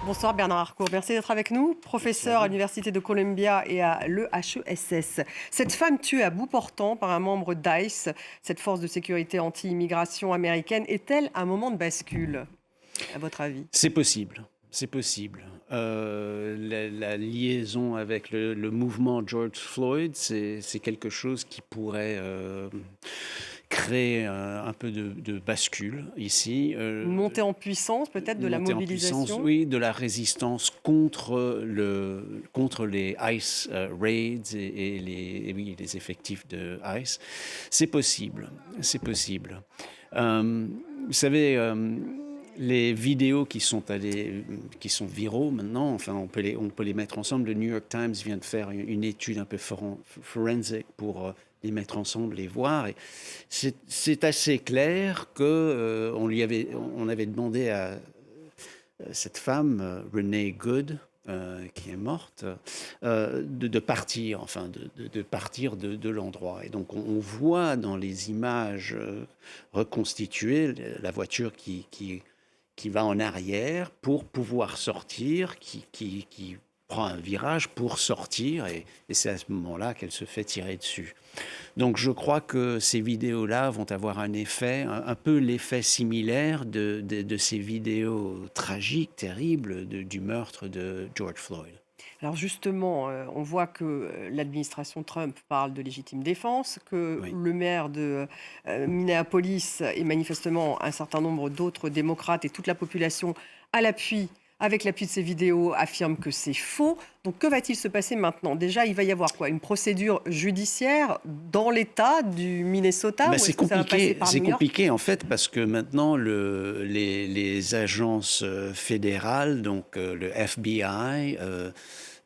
Bonsoir Bernard Harcourt, merci d'être avec nous, professeur à l'Université de Columbia et à l'EHESS. Cette femme tuée à bout portant par un membre d'ICE, cette force de sécurité anti-immigration américaine, est-elle un moment de bascule, à votre avis? C'est possible, c'est possible. La liaison avec le mouvement George Floyd, c'est quelque chose qui pourrait créer un peu de bascule ici. Une montée en puissance peut-être de la Montée en puissance, mobilisation? oui, de la résistance contre les ICE raids et les effectifs de ICE. C'est possible, c'est possible. Vous savez, les vidéos qui sont viraux maintenant, enfin, on peut les mettre ensemble. Le New York Times vient de faire une étude un peu forensique pour les mettre ensemble, les voir. Et c'est assez clair que on avait demandé à cette femme, Renee Good, qui est morte, de partir, enfin de partir de l'endroit. Et donc on voit dans les images reconstituées la voiture qui va en arrière pour pouvoir sortir, qui prend un virage pour sortir, et c'est à ce moment-là qu'elle se fait tirer dessus. Donc je crois que ces vidéos-là vont avoir un effet, un peu l'effet similaire de ces vidéos tragiques, terribles, du meurtre de George Floyd. Alors justement, on voit que l'administration Trump parle de légitime défense, que Oui. le maire de Minneapolis et manifestement un certain nombre d'autres démocrates et toute la population avec l'appui de ces vidéos, affirment que c'est faux. Donc que va-t-il se passer maintenant? Déjà, il va y avoir quoi? Une procédure judiciaire dans l'État du Minnesota ou est-ce que ça va passer par C'est New York? compliqué en fait parce que maintenant les agences fédérales, donc le FBI,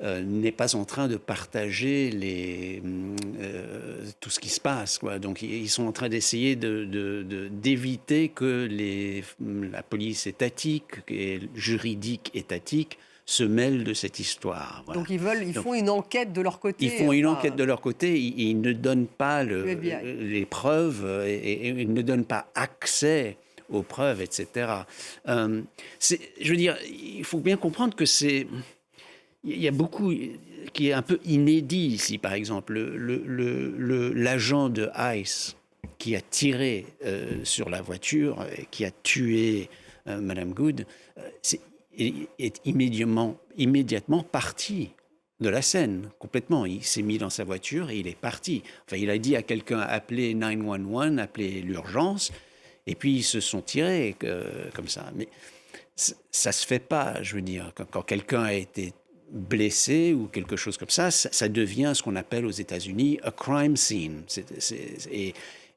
n'est pas en train de partager tout ce qui se passe, quoi. Donc ils sont en train d'essayer d'éviter que la police étatique et juridique étatique se mêlent de cette histoire. Voilà. Donc ils Donc, font une enquête de leur côté. ils font une Enfin, enquête de leur côté, ils ne donnent pas le FBI. les preuves et ils ne donnent pas accès aux preuves, etc. Je veux dire, il faut bien comprendre que il y a beaucoup qui est un peu inédit ici. Par exemple, l'agent de ICE qui a tiré sur la voiture, et qui a tué Madame Good, est immédiatement parti de la scène, complètement. Il s'est mis dans sa voiture et il est parti. Enfin, il a dit à quelqu'un, appelez 911, appelez l'urgence, et puis ils se sont tirés comme ça. Mais ça se fait pas, je veux dire. Quand quelqu'un a été blessé ou quelque chose comme ça devient ce qu'on appelle aux États-Unis a crime scene.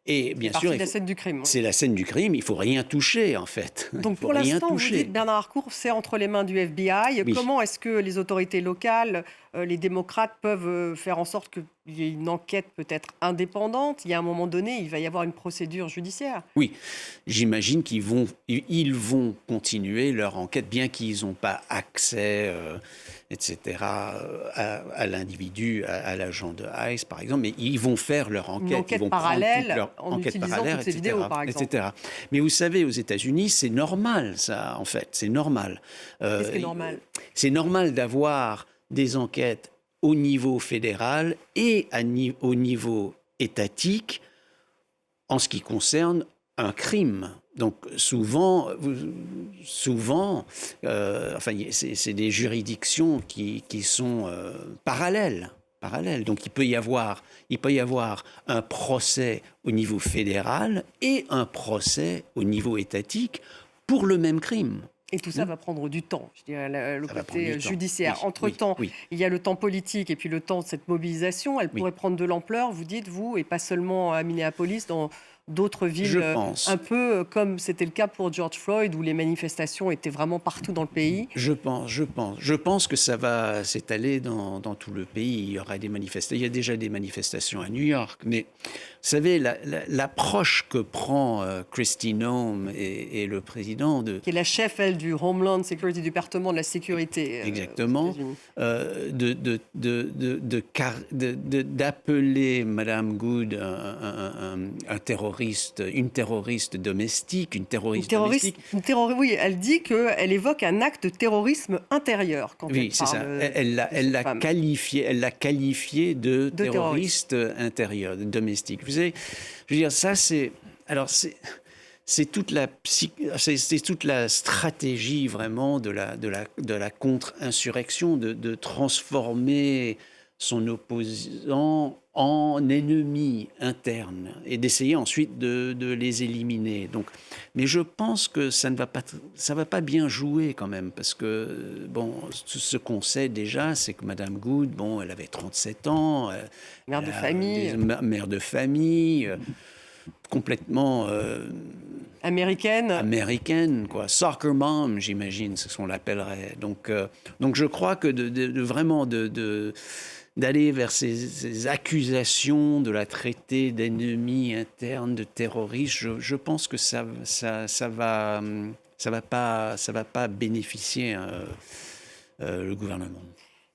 Et bien sûr, Partie de la scène du crime. Oui. c'est la scène du crime, il faut rien toucher en fait. Donc Il faut pour rien l'instant, vous toucher. dites, Bernard Harcourt, c'est entre les mains du FBI. Oui. Comment est-ce que les autorités locales, les démocrates peuvent faire en sorte qu'il y ait une enquête peut-être indépendante? Il y a un moment donné, il va y avoir une procédure judiciaire. Oui, j'imagine ils vont continuer leur enquête, bien qu'ils n'ont pas accès, etc., à l'individu, à l'agent de ICE, par exemple, mais ils vont faire leur enquête. Une enquête ils vont prendre parallèle toute leur en enquête utilisant parallèle, toutes ces etc., vidéos, par exemple. etc. Mais vous savez, aux États-Unis, c'est normal, ça, en fait, c'est normal. Qu'est-ce qui est normal? C'est normal d'avoir des enquêtes au niveau fédéral et au niveau étatique en ce qui concerne un crime. Donc souvent, enfin, c'est des juridictions qui sont parallèles. Donc il peut y avoir un procès au niveau fédéral et un procès au niveau étatique pour le même crime. Et tout ça va prendre du temps, je dirais, le Ça va prendre côté du temps. judiciaire. Oui, Entre-temps, oui. il y a le temps politique et puis le temps de cette mobilisation. Elle Oui. pourrait prendre de l'ampleur, vous dites, vous, et pas seulement à Minneapolis, dans d'autres villes, Je pense. un peu comme c'était le cas pour George Floyd, où les manifestations étaient vraiment partout dans le pays. Je pense que ça va s'étaler dans tout le pays. Il y aura des manifestations. Il y a déjà des manifestations à New York. Mais vous savez, l'approche que prend Kristi Noem et le président Qui est la chef, elle, du Homeland Security, du département de la sécurité. exactement, Aux États-Unis. d'appeler Madame Good un terroriste une terroriste domestique, une terroriste domestique. Oui, elle dit qu'elle évoque un acte de terrorisme intérieur quand Oui, elle c'est ça. parle Elle l'a qualifié de terroriste terroriste. intérieur, de domestique. Vous savez, je veux dire, ça c'est... Alors c'est toute c'est toute la stratégie vraiment de la contre-insurrection, de transformer son opposant en ennemi interne et d'essayer ensuite de les éliminer. Donc, mais je pense que ça va pas bien jouer quand même, parce que bon, ce qu'on sait déjà, c'est que Madame Good, bon, elle avait 37 ans, Mère de famille. mère de famille, complètement américaine, quoi. Soccer mom, j'imagine, c'est ce qu'on l'appellerait. Donc je crois que vraiment d'aller vers ces accusations, de la traiter d'ennemi interne, de terroriste, je pense que ça va pas bénéficier le gouvernement.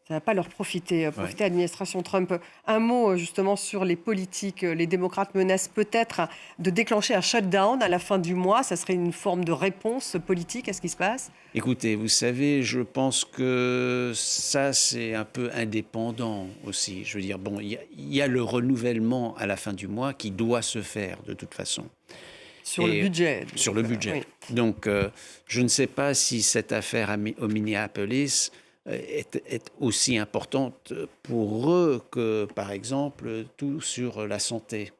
Ça ne va pas leur profiter à l'administration Trump. Un mot justement sur les politiques. Les démocrates menacent peut-être de déclencher un shutdown à la fin du mois. Ça serait une forme de réponse politique à ce qui se passe? Écoutez, vous savez, je pense que ça, c'est un peu indépendant aussi. Je veux dire, bon, il y a le renouvellement à la fin du mois qui doit se faire de toute façon. Sur le budget. Sur le budget. Oui. Donc, je ne sais pas si cette affaire au Minneapolis est aussi importante pour eux que, par exemple, tout sur la santé.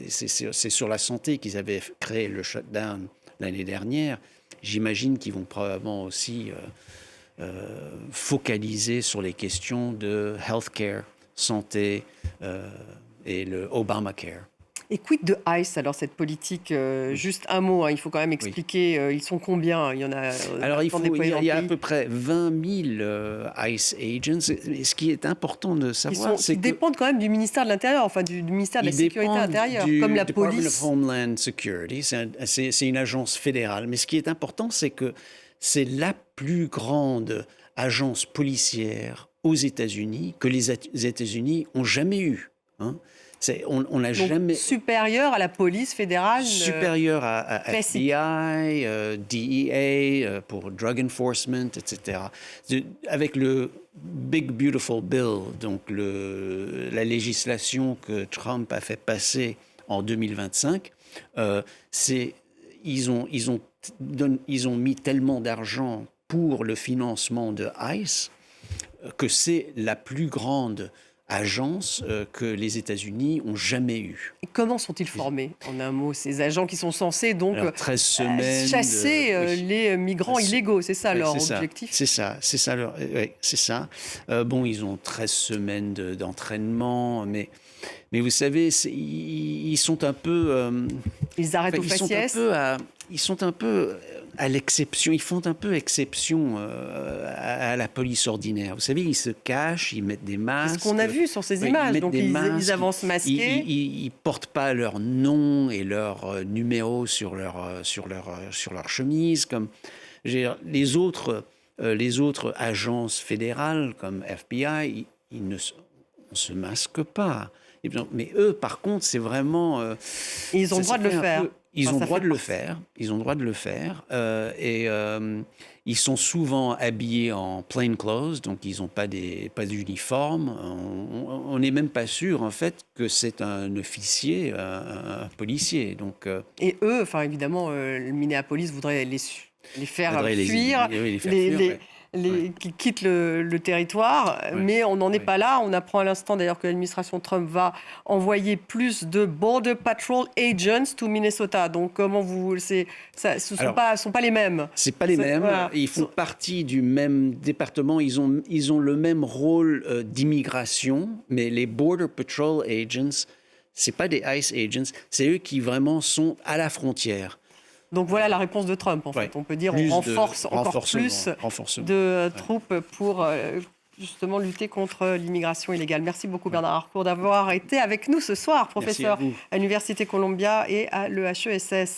C'est sur la santé qu'ils avaient créé le shutdown l'année dernière. J'imagine qu'ils vont probablement aussi focaliser sur les questions de healthcare, santé et le Obamacare. Et quid de ICE, alors, cette politique juste un mot, hein, il faut quand même expliquer, ils sont combien? Il y en a alors, il y a à peu près 20 000 ICE agents. Et ce qui est important de savoir, c'est qu'ils dépendent quand même du ministère de l'Intérieur, enfin du ministère de la Sécurité intérieure, comme la police. Department of Homeland Security, c'est une agence fédérale. Mais ce qui est important, c'est que c'est la plus grande agence policière aux États-Unis que les États-Unis ont jamais eue. Hein. On n'a jamais... Supérieur à la police fédérale. Supérieur à FBI, DEA, pour Drug Enforcement, etc. Avec le Big Beautiful Bill, donc la législation que Trump a fait passer en 2025, ils ont mis tellement d'argent pour le financement de ICE que c'est la plus grande agence que les États-Unis ont jamais eue. Et comment sont-ils formés, en un mot, ces agents qui sont censés donc 13 semaines chasser les migrants illégaux? C'est ça leur objectif? C'est ça. Bon, ils ont 13 semaines d'entraînement, mais vous savez, ils sont un peu... ils arrêtent aux faciès. Ils sont un peu à l'exception, ils font un peu exception à la police ordinaire. Vous savez, ils se cachent, ils mettent des masques. C'est ce qu'on a vu sur ces images. Donc ils avancent masqués. Ils portent pas leur nom et leur numéro sur leur chemise. Comme les autres agences fédérales comme FBI, ils ne se masquent pas. Mais eux, par contre, c'est vraiment... ils ont le droit de le faire. Ils ont le droit de le faire. Et ils sont souvent habillés en plain clothes, donc ils n'ont pas d'uniforme. On n'est même pas sûr, en fait, que c'est un officier, un policier. Donc, et eux, enfin évidemment, le Minneapolis voudrait les faire fuir, qui quittent le territoire, mais on n'en est pas là. On apprend à l'instant d'ailleurs que l'administration Trump va envoyer plus de Border Patrol Agents to Minnesota. Donc comment ce sont pas les mêmes. C'est pas les mêmes. Voilà. Ils font partie du même département. Ils ont le même rôle d'immigration, mais les Border Patrol Agents, c'est pas des ICE agents, c'est eux qui vraiment sont à la frontière. Donc voilà la réponse de Trump, en fait. On peut dire qu'on renforce encore plus de troupes pour justement lutter contre l'immigration illégale. Merci beaucoup Bernard Harcourt d'avoir été avec nous ce soir, professeur à l'Université Columbia et à l'EHESS.